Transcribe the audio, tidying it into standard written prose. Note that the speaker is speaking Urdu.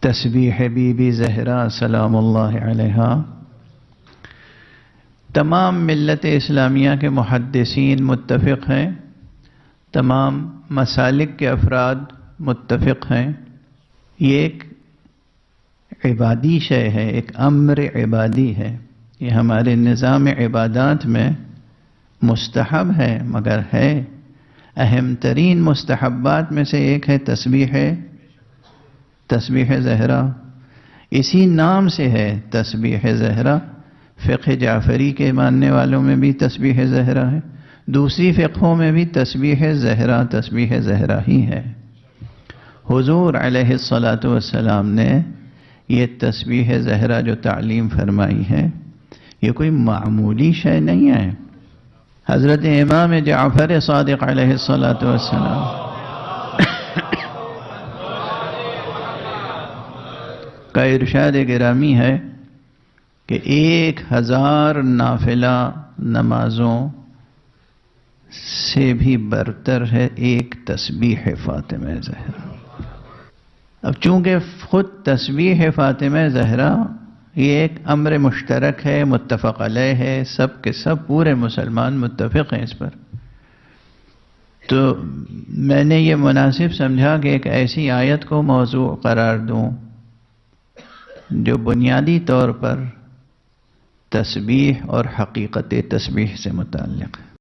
تسبیح بی بی زہرا سلام اللہ علیہا۔ تمام ملت اسلامیہ کے محدثین متفق ہیں، تمام مسالک کے افراد متفق ہیں، یہ ایک عبادی شے ہے، ایک امر عبادی ہے، یہ ہمارے نظام عبادات میں مستحب ہے، مگر ہے اہم ترین مستحبات میں سے ایک ہے تسبیح زہرا۔ اسی نام سے ہے تسبیح زہرا۔ فقہ جعفری کے ماننے والوں میں بھی تسبیح زہرا ہے، دوسری فقہوں میں بھی تسبیح زہرا ہی ہے۔ حضور علیہ الصلاۃ والسلام نے یہ تسبیح زہرا جو تعلیم فرمائی ہے، یہ کوئی معمولی شے نہیں ہے۔ حضرت امام جعفر صادق علیہ الصلاۃ والسلام کا ارشاد گرامی ہے کہ 1000 نافلہ نمازوں سے بھی برتر ہے ایک تسبیح فاطمہ زہرا۔ اب چونکہ خود تسبیح فاطمہ زہرا یہ ایک امر مشترک ہے، متفق علیہ ہے، سب کے سب پورے مسلمان متفق ہیں اس پر، تو میں نے یہ مناسب سمجھا کہ ایک ایسی آیت کو موضوع قرار دوں جو بنیادی طور پر تسبیح اور حقیقت تسبیح سے متعلق ہے۔